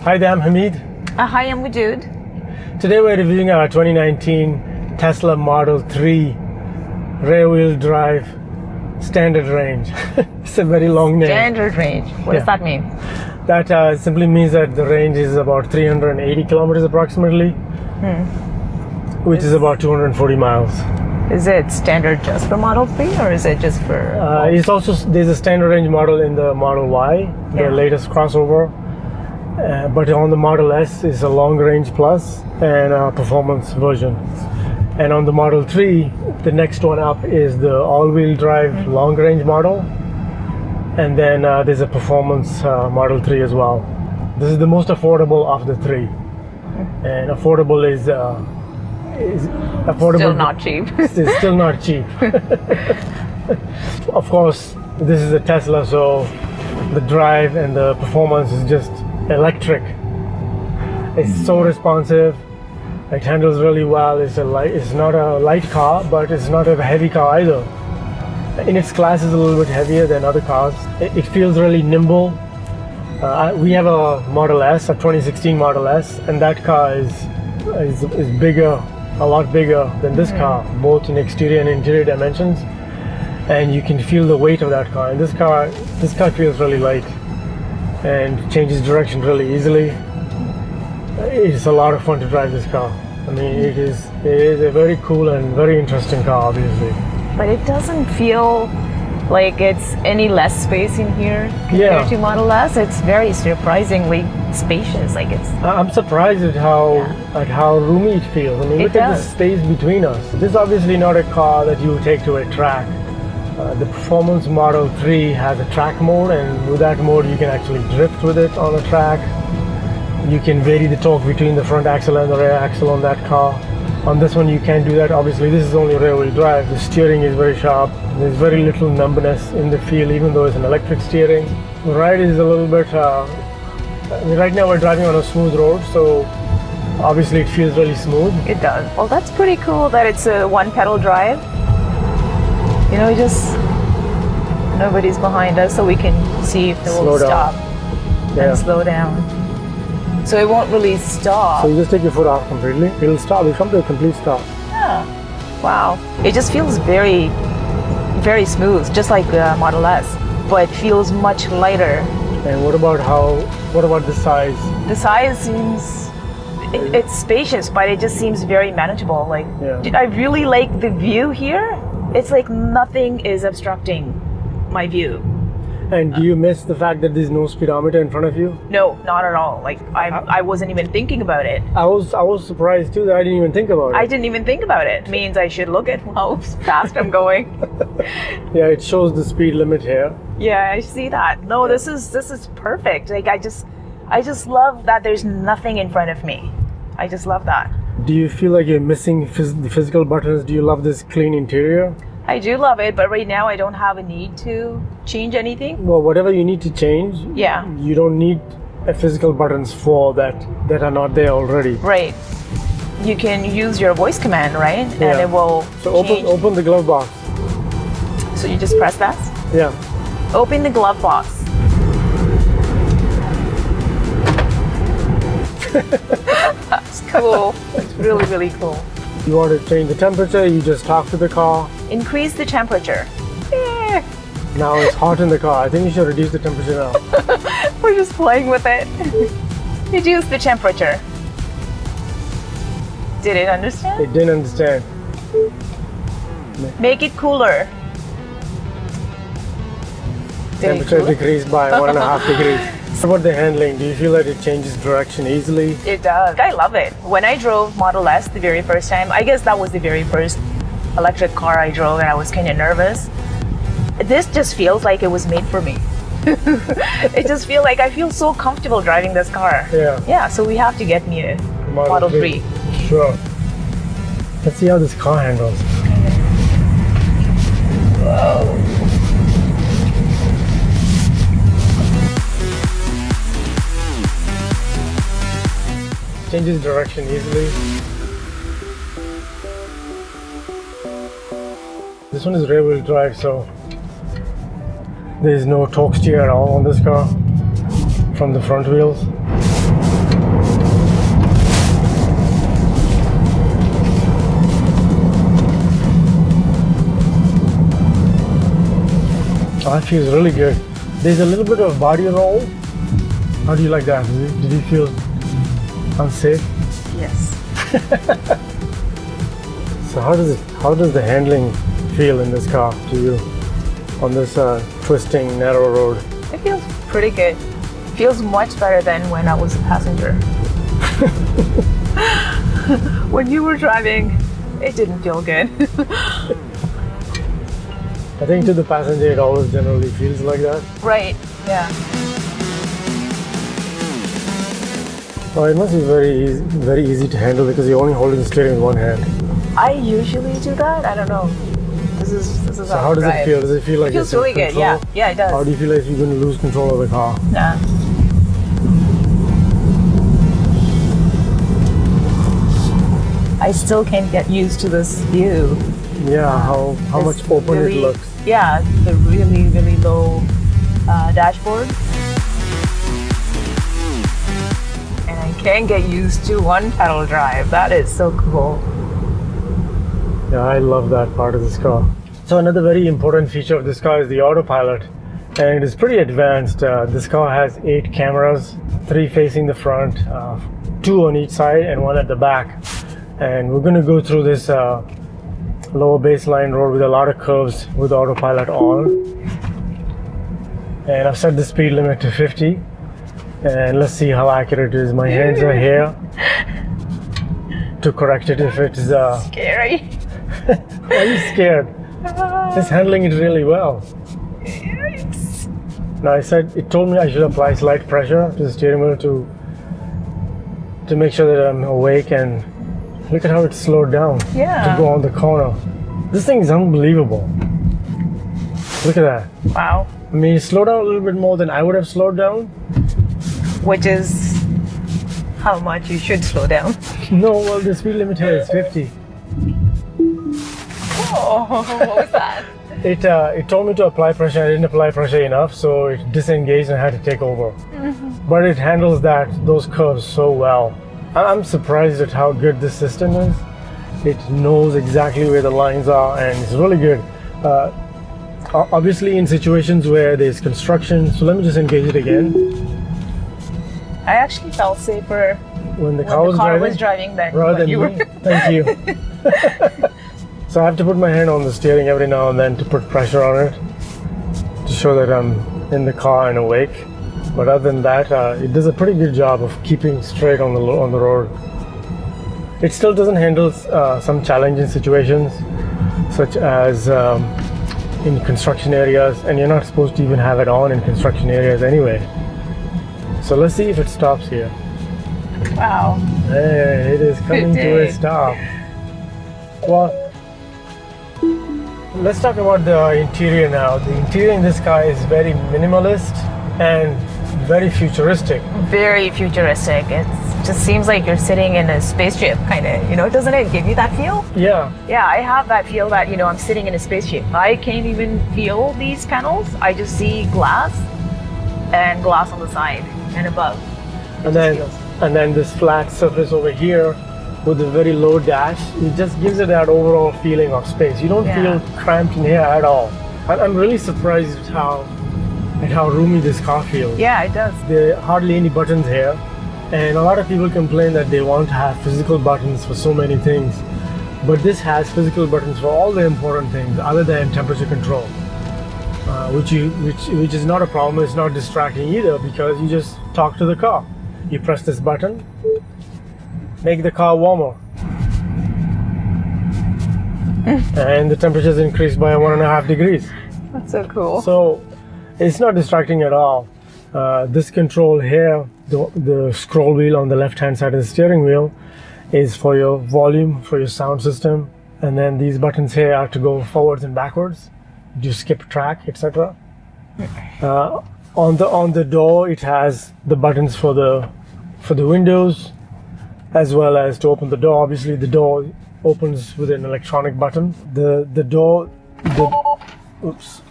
Hi there, I'm Hamid. Hi, I'm Wujud. Today we're reviewing our 2019 Tesla Model 3 rear-wheel drive standard range. It's a very long name. Standard range. What does that mean? That simply means that the range is about 380 kilometers approximately, which is about 240 miles. Is it standard just for Model 3 or is it just for... It's also, there's a standard range model in the Model Y, the latest crossover. But on the Model S is a long range plus and a performance version. And on the Model 3, the next one up is the all-wheel drive long range model. And then there's a performance Model 3 as well. This is the most affordable of the three. And affordable is affordable. Still not cheap. It's still not cheap. Of course, this is a Tesla, so the drive and the performance is just electric. It's so responsive. It handles really well. It's not a light car, but it's not a heavy car either. In its class, it's a little bit heavier than other cars. It feels really nimble. We have a Model S, a 2016 Model S, and that car is bigger, a lot bigger than this car, both in exterior and interior dimensions. And you can feel the weight of that car. And this car feels really light and changes direction really easily. It's a lot of fun to drive this car. I mean, it is a very cool and very interesting car, obviously. But it doesn't feel like it's any less space in here compared to Model S. It's very surprisingly spacious. I'm surprised at how roomy it feels. I mean, look at the space between us. This is obviously not a car that you take to a track. The Performance Model 3 has a track mode, and with that mode you can actually drift with it on a track. You can vary the torque between the front axle and the rear axle on that car. On this one you can't do that. Obviously this is only rear-wheel drive. The steering is very sharp. There's very little numbness in the feel, even though it's an electric steering. The ride is a little bit, right now we're driving on a smooth road, so obviously it feels really smooth. It does. Well, that's pretty cool that it's a one-pedal drive. You know, nobody's behind us, so we can see if they will stop and slow down. So it won't really stop. So you just take your foot off completely. It'll stop. It'll come to a complete stop. Yeah. Wow. It just feels very, very smooth, just like the Model S, but feels much lighter. And what about the size? The size seems, it's spacious, but it just seems very manageable. I really like the view here. It's like nothing is obstructing my view. And do you miss the fact that there's no speedometer in front of you? No, not at all. I wasn't even thinking about it. I was surprised too that I didn't even think about it. I didn't even think about it. It means I should look at how fast I'm going. Yeah, it shows the speed limit here. Yeah, I see that. No, this is perfect. I just love that there's nothing in front of me. I just love that. Do you feel like you're missing the physical buttons? Do you love this clean interior? I do love it, but right now I don't have a need to change anything. Well, whatever you need to change, you don't need physical buttons for that are not there already. Right. You can use your voice command, right? Yeah. And it will open the glove box. So you just press that? Yeah. Open the glove box. That's cool. It's really, really cool. You want to change the temperature, you just talk to the car. Increase the temperature. Now it's hot in the car. I think you should reduce the temperature now. We're just playing with it. Reduce the temperature. Did it understand? It didn't understand. Make it cooler. Temperature decreased by 1.5 degrees. What about the handling? Do you feel that it changes direction easily? It does. I love it. When I drove Model S the very first time, I guess that was the very first electric car I drove and I was kind of nervous. This just feels like it was made for me. It just feels like I feel so comfortable driving this car. Yeah, so we have to get me a Model 3. Sure. Let's see how this car handles. Whoa. Changes direction easily. This one is rear-wheel drive, so there is no torque steer at all on this car from the front wheels. That feels really good. There's a little bit of body roll. How do you like that? Did you feel unsafe? Yes. So how does the handling feel in this car to you on this twisting narrow road? It feels pretty good. Feels much better than when I was a passenger. When you were driving, it didn't feel good. I think to the passenger it always generally feels like that. Right, yeah. Oh, it must be very easy to handle because you're only holding the steering with one hand. I usually do that. I don't know. This is So how does it feel? Does it feel like It feels it's in really good. control? Yeah, it does. How do you feel like you're going to lose control of the car? Yeah. I still can't get used to this view. Yeah, how much It's open really, it looks. Yeah, the really low dashboard. And I can't get used to one pedal drive. That is so cool. Yeah, I love that part of this car. So another very important feature of this car is the AutoPilot, and it is pretty advanced. This car has 8 cameras, 3 facing the front, 2 on each side and 1 at the back. And we're going to go through this lower baseline road with a lot of curves with AutoPilot on. And I've set the speed limit to 50. And let's see how accurate it is. My hands are here to correct it if it's... Scary. Why are you scared? It's handling it really well. Yes. Now it told me I should apply slight pressure to the steering wheel to make sure that I'm awake, and look at how it's slowed down Yeah. to go on the corner. This thing is unbelievable. Look at that. Wow. I mean, it slowed down a little bit more than I would have slowed down. Which is how much you should slow down. No, well, the speed limit here is 50. Oh, what was that? It told me to apply pressure. I didn't apply pressure enough, so it disengaged and had to take over. But it handles those curves so well. I'm surprised at how good this system is. It knows exactly where the lines are, and it's really good. Obviously, in situations where there's construction, so let me just engage it again. I actually felt safer When the when car the was car driving, was driving than rather when than you me. were. Thank you. So I have to put my hand on the steering every now and then to put pressure on it to show that I'm in the car and awake. But other than that, it does a pretty good job of keeping straight on the road. It still doesn't handle some challenging situations, such as in construction areas, and you're not supposed to even have it on in construction areas anyway. So let's see if it stops here. Wow. Hey, it is coming to day. a stop. Well, let's talk about the interior now. The interior in this car is very minimalist and very futuristic. Very futuristic. It just seems like you're sitting in a spaceship, kind of. Doesn't it give you that feel? Yeah, Yeah, I have that feel that, I'm sitting in a spaceship. I can't even feel these panels. I just see glass and glass on the side and above. and then this flat surface over here with a very low dash, it just gives it that overall feeling of space. You don't Yeah. feel cramped in here at all. I'm really surprised at how roomy this car feels. Yeah, it does. There are hardly any buttons here, and a lot of people complain that they want to have physical buttons for so many things, but this has physical buttons for all the important things other than temperature control, which is not a problem. It's not distracting either because you just talk to the car. You press this button, make the car warmer, and the temperature is increased by 1.5 degrees. That's so cool. So it's not distracting at all. This control here, the scroll wheel on the left hand side of the steering wheel, is for your volume, for your sound system, and then these buttons here are to go forwards and backwards, to skip track, etc. On the door, it has the buttons for the windows, as well as to open the door. Obviously, the door opens with an electronic button. Oops.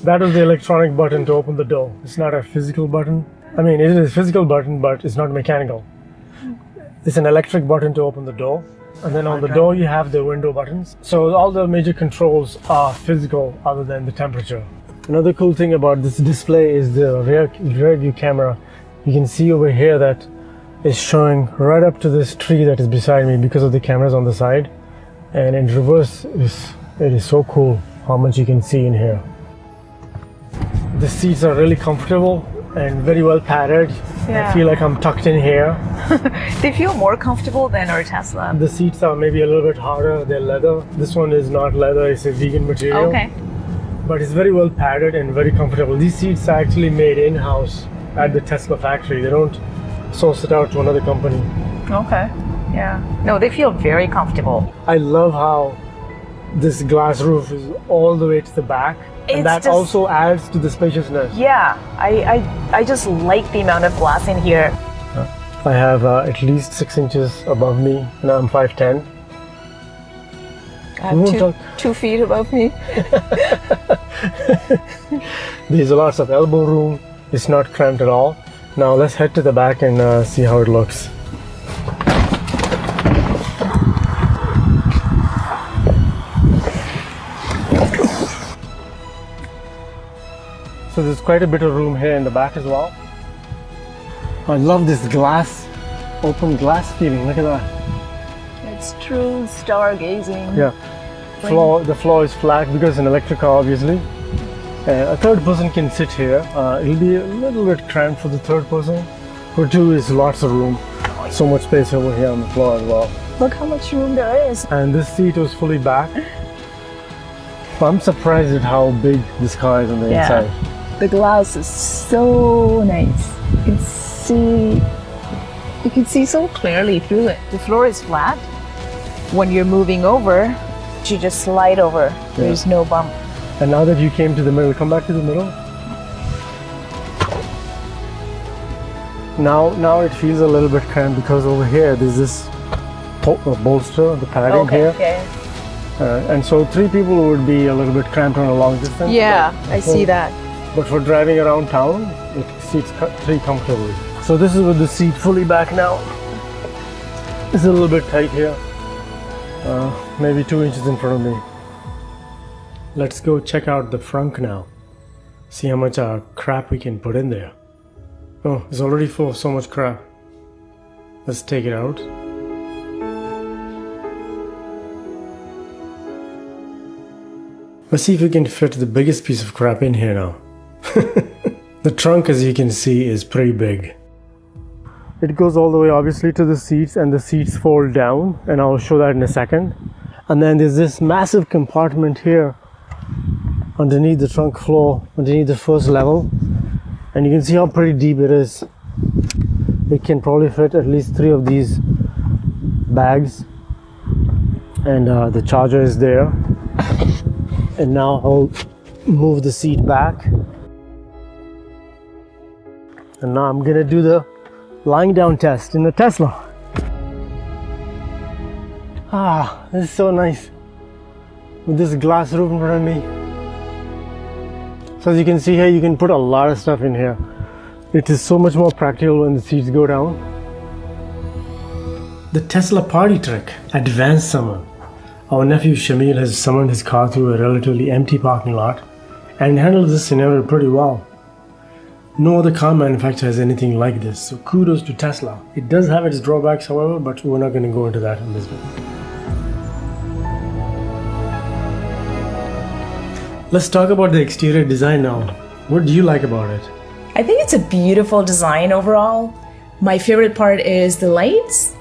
That is the electronic button to open the door. It's not a physical button. I mean, it is a physical button, but it's not mechanical. It's an electric button to open the door. And then on the door you have the window buttons. So all the major controls are physical other than the temperature. Another cool thing about this display is the rear view camera. You can see over here that is showing right up to this tree that is beside me because of the cameras on the side. And in reverse, it is so cool how much you can see in here. The seats are really comfortable and very well padded. Yeah. I feel like I'm tucked in here. They feel more comfortable than our Tesla. The seats are maybe a little bit harder. They're leather. This one is not leather, it's a vegan material. Okay. But it's very well padded and very comfortable. These seats are actually made in-house at the Tesla factory. They don't source it out to another company. Okay. Yeah. No, they feel very comfortable. I love how this glass roof is all the way to the back. And that just also adds to the spaciousness. Yeah, I just like the amount of glass in here. I have at least 6 inches above me, and I'm 5'10". I have 2 feet above me. There's lots of elbow room. It's not cramped at all. Now let's head to the back and see how it looks. So there's quite a bit of room here in the back as well. I love this glass, open glass feeling. Look at that. It's true stargazing. Yeah. The floor is flat because it's an electric car, obviously. A third person can sit here. It'll be a little bit cramped for the third person. For two is lots of room. So much space over here on the floor as well. Look how much room there is. And this seat was fully back. I'm surprised at how big this car is on the inside. The glass is so nice. You can see so clearly through it. The floor is flat. When you're moving over, you just slide over. There's no bump. And now that you came to the middle, come back to the middle. Now it feels a little bit cramped because over here there's this bolster, the padding here. And so 3 people would be a little bit cramped on a long distance. Yeah, I see that. But for driving around town, it seats 3 comfortably. So this is with the seat fully back now. It's a little bit tight here. Maybe 2 inches in front of me. Let's go check out the Frunk now. See how much crap we can put in there. Oh, it's already full of so much crap. Let's take it out. Let's see if we can fit the biggest piece of crap in here now. The trunk, as you can see, is pretty big. It goes all the way obviously to the seats, and the seats fold down, and I'll show that in a second. And then there's this massive compartment here underneath the trunk floor, underneath the first level, and you can see how pretty deep it is. It can probably fit at least 3 of these bags, and the charger is there. And now I'll move the seat back, and now I'm gonna do the lying down test in the Tesla. This is so nice with this glass roof in front of me. So as you can see here, you can put a lot of stuff in here. It is so much more practical when the seats go down. The Tesla party trick, advanced summon. Our nephew Shamil has summoned his car through a relatively empty parking lot and handled this scenario pretty well. No other car manufacturer has anything like this, so kudos to Tesla. It does have its drawbacks, however, but we're not going to go into that in this video. Let's talk about the exterior design now. What do you like about it? I think it's a beautiful design overall. My favorite part is the lights,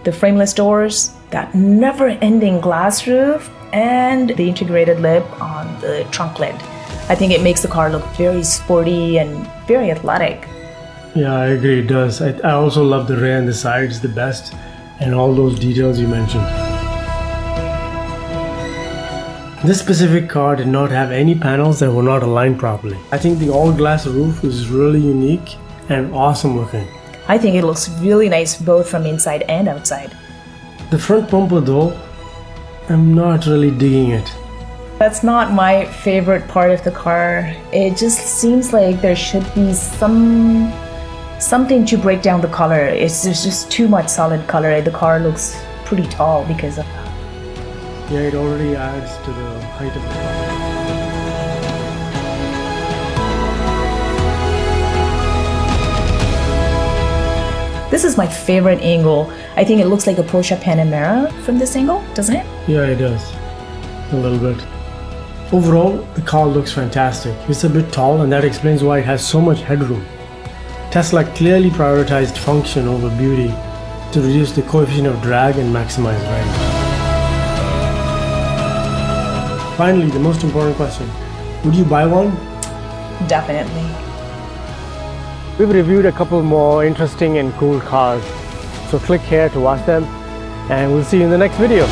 the frameless doors, that never-ending glass roof, and the integrated lip on the trunk lid. I think it makes the car look very sporty and very athletic. Yeah, I agree, it does. I also love the rear and the sides the best, and all those details you mentioned. This specific car did not have any panels that were not aligned properly. I think the all-glass roof is really unique and awesome looking. I think it looks really nice both from inside and outside. The front bumper though, I'm not really digging it. That's not my favorite part of the car. It just seems like there should be something to break down the color. There's just too much solid color. The car looks pretty tall because of that. Yeah, it already adds to the height of the car. This is my favorite angle. I think it looks like a Porsche Panamera from this angle, doesn't it? Yeah, it does. A little bit. Overall, the car looks fantastic. It's a bit tall, and that explains why it has so much headroom. Tesla clearly prioritized function over beauty to reduce the coefficient of drag and maximize range. Finally, the most important question. Would you buy one? Definitely. We've reviewed a couple more interesting and cool cars. So click here to watch them, and we'll see you in the next video.